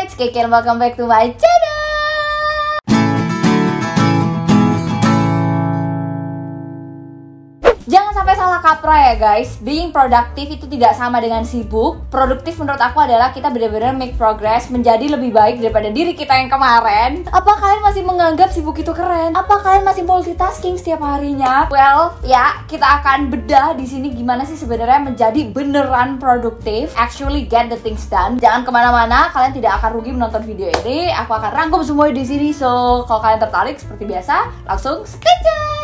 it's Kiki and welcome back to my channel. Jangan sampai salah kaprah ya guys. Being productive itu tidak sama dengan sibuk. Produktif menurut aku adalah kita benar-benar make progress menjadi lebih baik daripada diri kita yang kemarin. Apa kalian masih menganggap sibuk itu keren? Apa kalian masih multitasking setiap harinya? Well, ya kita akan bedah di sini gimana sih sebenarnya menjadi beneran produktif. Actually get the things done. Jangan kemana-mana. Kalian tidak akan rugi menonton video ini. Aku akan rangkum semua di sini. So kalau kalian tertarik seperti biasa, langsung skip.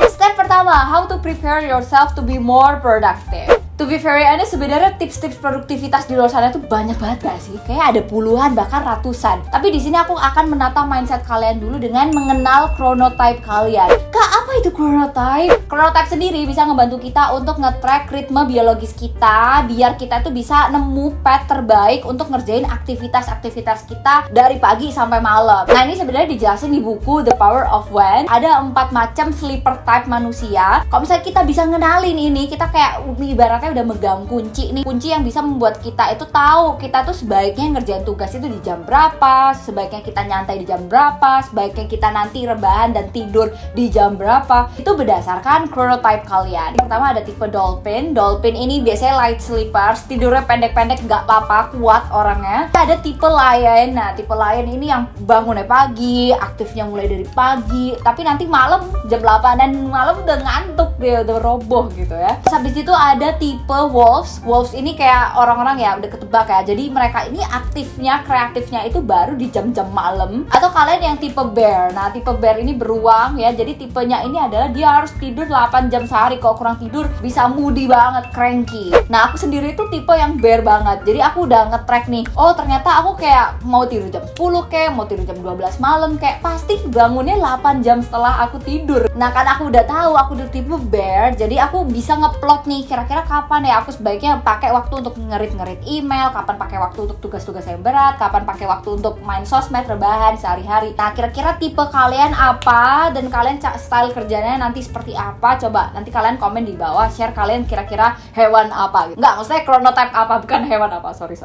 Step pertama, how to prepare yourself to be more productive. To be very honest, sebenarnya tips-tips produktivitas di luar sana tuh banyak banget gak sih? Kayak ada puluhan bahkan ratusan. Tapi di sini aku akan menata mindset kalian dulu dengan mengenal chronotype kalian. Kak, apa itu chronotype? Chronotype sendiri bisa ngebantu kita untuk nge-track ritme biologis kita, biar kita tuh bisa nemu path terbaik untuk ngerjain aktivitas-aktivitas kita dari pagi sampai malam. Nah, ini sebenarnya dijelasin di buku The Power of When. Ada 4 macam sleeper type manusia. Kalau misalnya kita bisa ngenalin ini, kita kayak ibaratnya udah megang kunci nih, kunci yang bisa membuat kita itu tahu kita tuh sebaiknya ngerjain tugas itu di jam berapa, sebaiknya kita nyantai di jam berapa, sebaiknya kita nanti rebahan dan tidur di jam berapa. Itu berdasarkan chronotype kalian. Pertama ada tipe dolphin. Dolphin ini biasanya light sleepers, tidurnya pendek-pendek nggak apa-apa, kuat orangnya. Ada tipe lion. Nah, tipe lion ini yang bangunnya pagi, aktifnya mulai dari pagi, tapi nanti malam jam 8 dan malam udah ngantuk, dia udah roboh gitu ya. Terus habis itu ada tipe wolves. Wolves ini kayak orang-orang ya udah ketebak ya. Jadi mereka ini aktifnya, kreatifnya itu baru di jam-jam malam. Atau kalian yang tipe bear. Nah, tipe bear ini beruang ya. Jadi tipenya ini adalah dia harus tidur 8 jam sehari. Kalau kurang tidur bisa moody banget, cranky. Nah, aku sendiri itu tipe yang bear banget. Jadi aku udah nge-track nih. Oh, ternyata aku kayak mau tidur jam 10 kayak, mau tidur jam 12 malam kayak, pasti bangunnya 8 jam setelah aku tidur. Nah, kan aku udah tahu aku udah tipe bear. Jadi aku bisa ngeplot nih kira-kira kapan ya aku sebaiknya pakai waktu untuk ngerit-ngerit email, kapan pakai waktu untuk tugas-tugas yang berat, kapan pakai waktu untuk main sosmed, rebahan sehari-hari. Nah, kira-kira tipe kalian apa dan kalian style kerjanya nanti seperti apa? Coba nanti kalian komen di bawah, share kalian kira-kira hewan apa gitu. Enggak, maksudnya chronotype apa, bukan hewan apa. Sorry.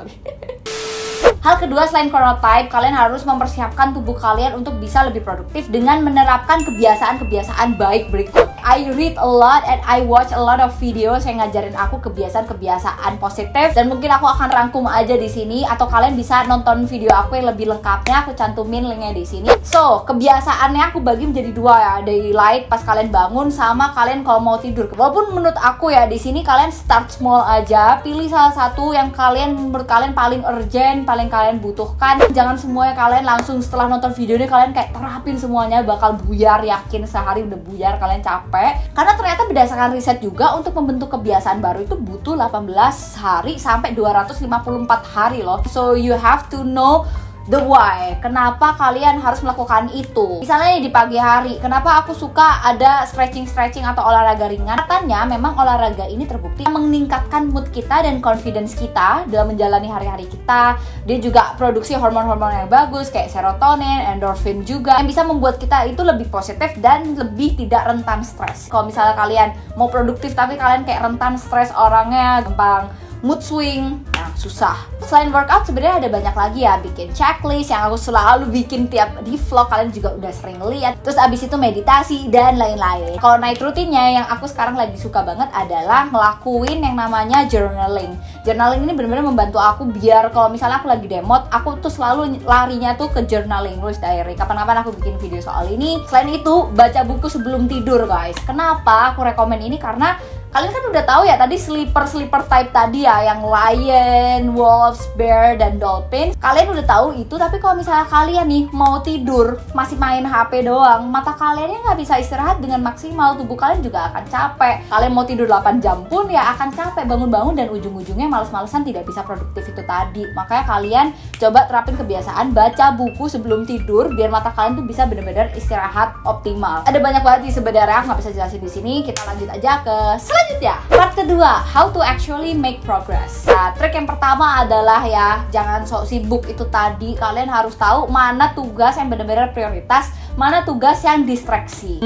Hal kedua selain chronotype, kalian harus mempersiapkan tubuh kalian untuk bisa lebih produktif dengan menerapkan kebiasaan-kebiasaan baik berikut. I read a lot and I watch a lot of videos yang ngajarin aku kebiasaan-kebiasaan positif, dan mungkin aku akan rangkum aja di sini, atau kalian bisa nonton video aku yang lebih lengkapnya, aku cantumin linknya di sini. So, kebiasaannya aku bagi menjadi 2 ya, daylight pas kalian bangun sama kalian kalau mau tidur. Walaupun menurut aku ya di sini kalian start small aja, pilih salah satu yang menurut kalian paling urgent, paling kalian butuhkan. Jangan semuanya kalian langsung setelah nonton video ini kalian kayak terapin semuanya, bakal buyar, yakin sehari udah buyar, kalian capek. Karena ternyata berdasarkan riset juga untuk membentuk kebiasaan baru itu butuh 18 hari sampai 254 hari loh. So you have to know the why, kenapa kalian harus melakukan itu. Misalnya di pagi hari, kenapa aku suka ada stretching atau olahraga ringan. Katanya memang olahraga ini terbukti meningkatkan mood kita dan confidence kita dalam menjalani hari-hari kita. Dia juga produksi hormon-hormon yang bagus kayak serotonin, endorfin juga, yang bisa membuat kita itu lebih positif dan lebih tidak rentan stres. Kalau misalnya kalian mau produktif tapi kalian kayak rentan stres orangnya, gampang mood swing, nah susah. Selain workout sebenarnya ada banyak lagi ya, bikin checklist yang aku selalu bikin tiap di vlog, kalian juga udah sering lihat. Terus abis itu meditasi dan lain-lain. Kalau night rutinnya yang aku sekarang lagi suka banget adalah ngelakuin yang namanya journaling. Journaling ini benar-benar membantu aku biar kalau misalnya aku lagi demot, aku tuh selalu larinya tuh ke journaling, nulis diary. Kapan-kapan aku bikin video soal ini. Selain itu, baca buku sebelum tidur guys. Kenapa aku rekomen ini? Karena kalian kan udah tahu ya tadi sleeper type tadi ya, yang lion, wolves, bear, dan dolphin. Kalian udah tahu itu, tapi kalau misalnya kalian nih mau tidur masih main HP doang, mata kaliannya nggak bisa istirahat dengan maksimal, tubuh kalian juga akan capek. Kalian mau tidur 8 jam pun ya akan capek, bangun-bangun dan ujung-ujungnya males-malesan, tidak bisa produktif itu tadi. Makanya kalian coba terapin kebiasaan baca buku sebelum tidur biar mata kalian tuh bisa benar-benar istirahat optimal. Ada banyak banget sih sebenarnya, aku nggak bisa jelasin di sini. Kita lanjut aja ke selanjutnya. Part kedua, how to actually make progress. Nah, trik yang pertama adalah ya, jangan sok sibuk itu tadi. Kalian harus tahu mana tugas yang benar-benar prioritas, mana tugas yang distraksi.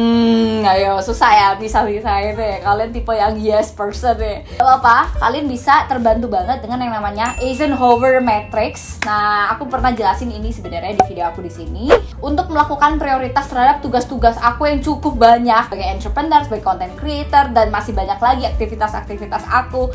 Ayo susah ya bisa-bisa itu ya. Kalian tipe yang yes person ya. Gak apa-apa, kalian bisa terbantu banget dengan yang namanya Eisenhower Matrix. Nah, aku pernah jelasin ini sebenarnya di video aku di sini untuk melakukan prioritas terhadap tugas-tugas aku yang cukup banyak sebagai entrepreneur, sebagai content creator, dan masih banyak lagi aktivitas-aktivitas aku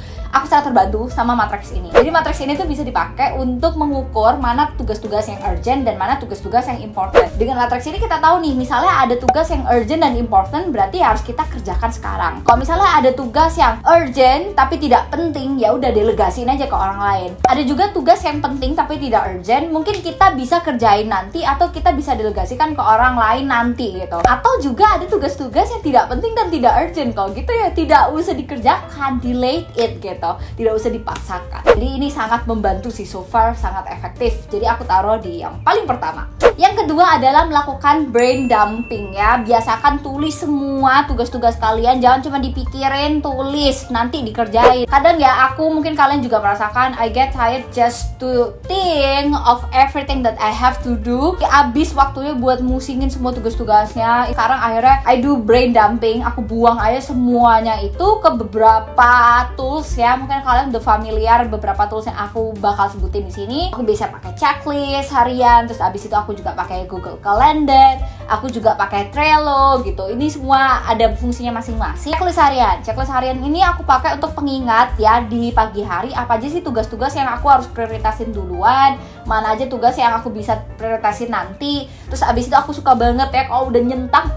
sangat terbantu sama matriks ini. Jadi matriks ini tuh bisa dipakai untuk mengukur mana tugas-tugas yang urgent dan mana tugas-tugas yang important. Dengan matriks ini kita tahu nih, misalnya ada tugas yang urgent dan important, berarti harus kita kerjakan sekarang. Kalau misalnya ada tugas yang urgent tapi tidak penting, ya udah delegasiin aja ke orang lain. Ada juga tugas yang penting tapi tidak urgent, mungkin kita bisa kerjain nanti atau kita bisa delegasikan ke orang lain nanti gitu. Atau juga ada tugas-tugas yang tidak penting dan tidak urgent, kalau gitu ya tidak usah dikerjakan, delay it gitu. Tidak usah dipaksakan. Jadi ini sangat membantu sih, so far sangat efektif. Jadi aku taruh di yang paling pertama. Yang kedua adalah melakukan brain dumping ya. Biasakan tulis semua tugas-tugas kalian, jangan cuma dipikirin, tulis, nanti dikerjain. Kadang ya mungkin kalian juga merasakan I get tired just to think of everything that I have to do. Abis waktunya buat musingin semua tugas-tugasnya. Sekarang akhirnya I do brain dumping, aku buang aja semuanya itu ke beberapa tools ya. Mungkin kalian udah familiar beberapa tools yang aku bakal sebutin di sini. Aku bisa pakai checklist harian, terus abis itu aku juga pakai Google Calendar, aku juga pakai Trello gitu. Ini semua ada fungsinya masing-masing. Checklist harian ini aku pakai untuk pengingat ya, di pagi hari apa aja sih tugas-tugas yang aku harus prioritasin duluan, mana aja tugas yang aku bisa prioritasin nanti. Terus abis itu aku suka banget ya kalau udah nyentang,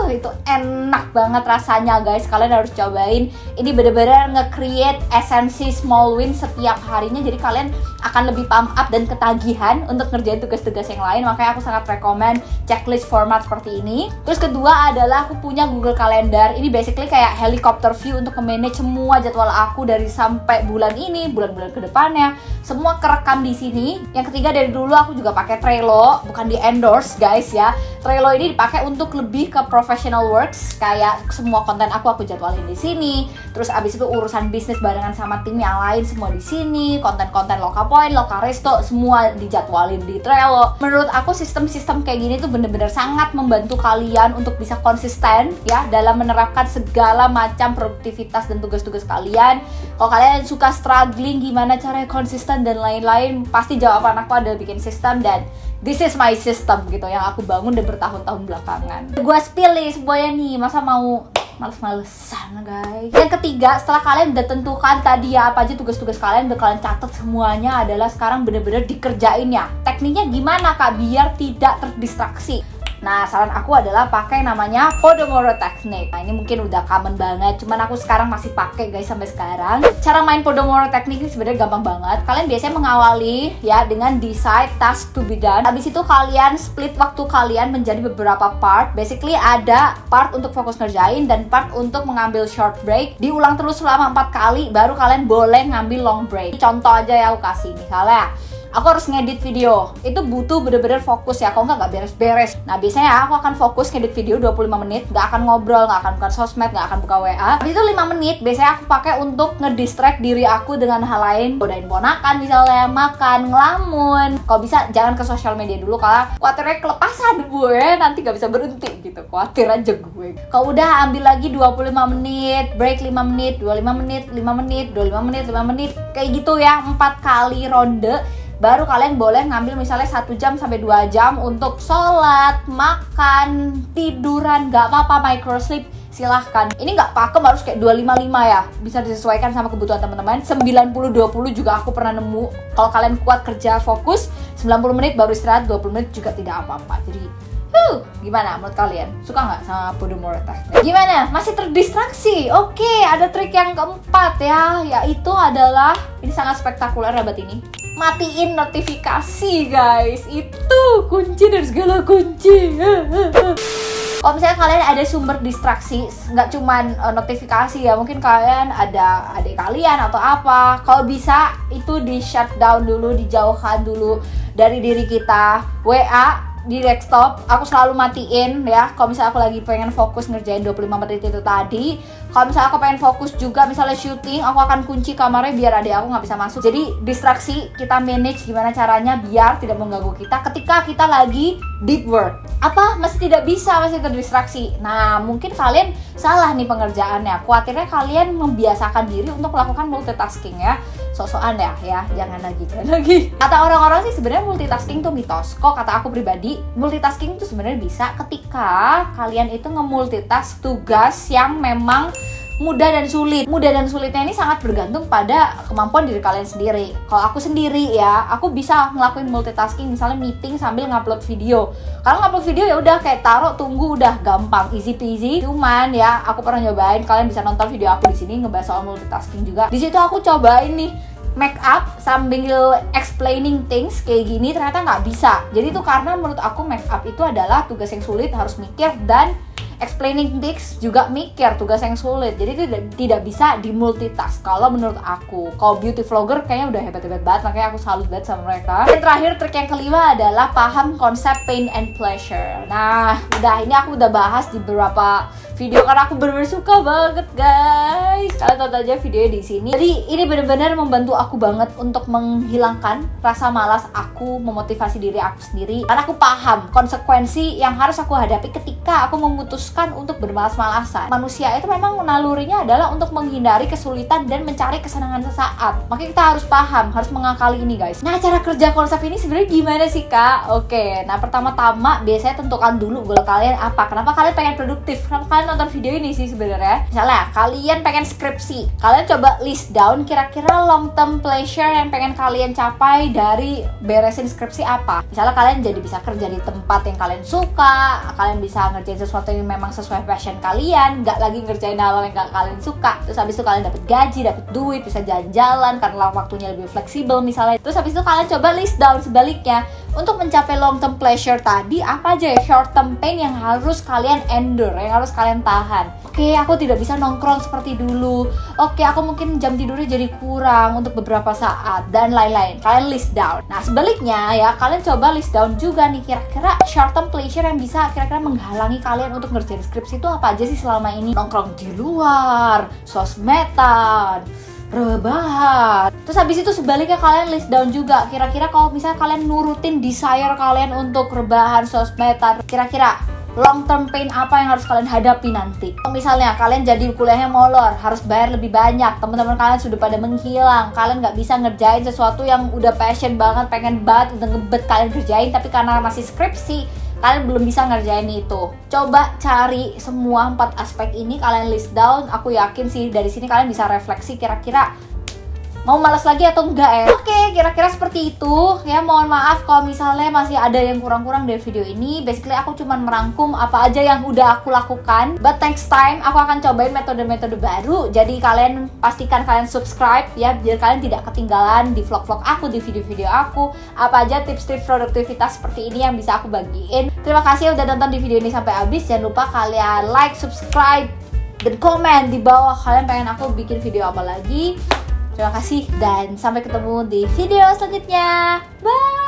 itu enak banget rasanya guys. Kalian harus cobain. Ini bener-bener nge-create esensi small win setiap harinya. Jadi kalian akan lebih pump up dan ketagihan untuk ngerjain tugas-tugas yang lain. Makanya aku sangat rekomen checklist format seperti ini. Terus kedua adalah aku punya Google Calendar. Ini basically kayak helicopter view untuk manage semua jadwal aku dari sampai bulan ini, bulan-bulan kedepannya. Semua kerekam di sini. Yang ketiga, dari dulu aku juga pakai Trello, bukan di endorse guys ya. Trello ini dipakai untuk lebih ke professional works, kayak semua konten aku jadwalin di sini. Terus abis itu urusan bisnis barengan sama tim yang lain semua di sini. Konten-konten Lokapoint, Lokaresto semua dijadwalin di Trello. Menurut aku sistem-sistem kayak gini tuh bener-bener sangat membantu kalian untuk bisa konsisten ya dalam menerapkan segala macam produktivitas dan tugas-tugas kalian. Kalau kalian suka struggling gimana caranya konsisten dan lain-lain, pasti jawaban aku adalah bikin sistem, dan this is my system gitu yang aku bangun dan bertahun-tahun belakangan. Gue spill nih semuanya nih, masa mau males-malesan guys. Yang ketiga, setelah kalian udah tentukan tadi ya apa aja tugas-tugas kalian, udah kalian catat semuanya, adalah sekarang bener-bener dikerjain ya. Tekniknya gimana kak biar tidak terdistraksi? Nah, saran aku adalah pakai namanya Pomodoro Technique. Nah, ini mungkin udah common banget, cuman aku sekarang masih pakai guys sampai sekarang. Cara main Pomodoro Technique ini sebenarnya gampang banget. Kalian biasanya mengawali ya dengan decide task to be done. Habis itu kalian split waktu kalian menjadi beberapa part. Basically ada part untuk fokus ngerjain dan part untuk mengambil short break. Diulang terus selama 4 kali, baru kalian boleh ngambil long break. Contoh aja ya aku kasih, misalnya aku harus ngedit video, itu butuh bener-bener fokus ya, kalau nggak beres-beres. Nah biasanya aku akan fokus ngedit video 25 menit, nggak akan ngobrol, nggak akan buka sosmed, nggak akan buka WA. Habis itu 5 menit biasanya aku pakai untuk ngedistract diri aku dengan hal lain, godain ponakan misalnya, makan, ngelamun. Kalau bisa jangan ke sosial media dulu, karena khawatirnya kelepasan gue, nanti nggak bisa berhenti gitu, khawatir aja gue. Kalau udah ambil lagi 25 menit, break 5 menit, 25 menit, 5 menit, 25 menit, 5 menit, kayak gitu ya, 4 kali ronde. Baru kalian boleh ngambil misalnya 1 jam sampai 2 jam untuk sholat, makan, tiduran, gak apa-apa, micro sleep, silahkan. Ini gak pakem harus kayak 255 ya, bisa disesuaikan sama kebutuhan teman-teman. 90-20 juga aku pernah nemu. Kalau kalian kuat kerja fokus, 90 menit baru istirahat, 20 menit juga tidak apa-apa. Jadi gimana menurut kalian? Suka nggak sama Pomodoro Technique? Gimana? Masih terdistraksi? Oke, ada trik yang keempat ya, yaitu adalah, ini sangat spektakuler ya bat ini, matiin notifikasi guys. Itu kunci dari segala kunci. Kalau misalnya kalian ada sumber distraksi, nggak cuman notifikasi ya, mungkin kalian ada adik kalian atau apa, kalau bisa itu di shutdown dulu, dijauhkan dulu dari diri kita. WA di desktop, aku selalu matiin ya. Kalau misalnya aku lagi pengen fokus ngerjain 25 menit itu tadi. Kalau misalnya aku pengen fokus juga misalnya syuting, aku akan kunci kamarnya biar adik aku nggak bisa masuk. Jadi distraksi kita manage gimana caranya biar tidak mengganggu kita ketika kita lagi deep work. Apa? Masih tidak bisa, masih terdistraksi. Nah, mungkin kalian salah nih pengerjaannya. Khawatirnya kalian membiasakan diri untuk melakukan multitasking ya. Sok-sokan ya, jangan lagi. Kata orang-orang sih sebenarnya multitasking tuh mitos. Kok kata aku pribadi, multitasking tuh sebenarnya bisa ketika kalian itu nge-multitask tugas yang memang mudah dan sulit. Mudah dan sulitnya ini sangat bergantung pada kemampuan diri kalian sendiri. Kalau aku sendiri ya, aku bisa ngelakuin multitasking, misalnya meeting sambil ngupload video. Kalau ngupload video ya udah kayak taruh tunggu, udah gampang, easy peasy. Cuman ya, aku pernah nyobain, kalian bisa nonton video aku di sini ngebahas soal multitasking juga. Di situ aku cobain nih make up sambil explaining things kayak gini, ternyata nggak bisa. Jadi itu karena menurut aku make up itu adalah tugas yang sulit, harus mikir, dan explaining things juga mikir, tugas yang sulit. Jadi tidak bisa di multitask kalau menurut aku. Kalau beauty vlogger kayaknya udah hebat-hebat banget, makanya aku salut banget sama mereka. Dan terakhir, trik yang kelima adalah paham konsep pain and pleasure. Nah, ini aku udah bahas di beberapa video karena aku bener-bener suka banget guys. Kalian tonton aja videonya di sini. Jadi ini bener-bener membantu aku banget untuk menghilangkan rasa malas aku, memotivasi diri aku sendiri. Karena aku paham konsekuensi yang harus aku hadapi ketika aku memutuskan untuk bermalas-malasan. Manusia itu memang nalurinya adalah untuk menghindari kesulitan dan mencari kesenangan sesaat. Makanya kita harus paham, harus mengakali ini guys. Nah, cara kerja konsep ini sebenarnya gimana sih kak? Oke, nah pertama-tama biasanya tentukan dulu goal kalian apa. Kenapa kalian pengen produktif? Kenapa kalian nonton video ini sih sebenarnya? Misalnya kalian pengen skripsi, kalian coba list down kira-kira long term pleasure yang pengen kalian capai dari beresin skripsi apa. Misalnya kalian jadi bisa kerja di tempat yang kalian suka, kalian bisa ngerjain sesuatu yang memang sesuai passion kalian, nggak lagi ngerjain hal yang nggak kalian suka. Terus habis itu kalian dapat gaji, dapat duit, bisa jalan-jalan karena waktunya lebih fleksibel misalnya. Terus habis itu kalian coba list down sebaliknya, untuk mencapai long term pleasure tadi apa aja ya short term pain yang harus kalian endure, yang harus kalian tahan. Oke, aku tidak bisa nongkrong seperti dulu. Oke, aku mungkin jam tidurnya jadi kurang untuk beberapa saat dan lain-lain. Kalian list down. Nah, sebaliknya ya, kalian coba list down juga nih kira-kira short term pleasure yang bisa kira-kira menghalangi kalian untuk ngerjain skripsi itu apa aja sih selama ini. Nongkrong di luar, sosmedan, rebahan. Terus habis itu sebaliknya kalian list down juga kira-kira kalau misalnya kalian nurutin desire kalian untuk rebahan, sosmedan, kira-kira long term pain apa yang harus kalian hadapi nanti. Misalnya kalian jadi kuliahnya molor, harus bayar lebih banyak, teman-teman kalian sudah pada menghilang, kalian nggak bisa ngerjain sesuatu yang udah passion banget, pengen banget, udah ngebet kalian kerjain, tapi karena masih skripsi kalian belum bisa ngerjain itu. Coba cari semua 4 aspek ini, kalian list down. Aku yakin sih dari sini kalian bisa refleksi kira-kira mau malas lagi atau enggak ya. Oke, kira-kira seperti itu ya. Mohon maaf kalau misalnya masih ada yang kurang-kurang dari video ini. Basically aku cuman merangkum apa aja yang udah aku lakukan, but next time aku akan cobain metode-metode baru. Jadi kalian pastikan kalian subscribe ya, biar kalian tidak ketinggalan di vlog-vlog aku, di video-video aku. Apa aja tips-tips produktivitas seperti ini yang bisa aku bagiin. Terima kasih udah nonton di video ini sampai habis. Jangan lupa kalian like, subscribe, dan komen di bawah kalian pengen aku bikin video apa lagi. Terima kasih dan sampai ketemu di video selanjutnya. Bye!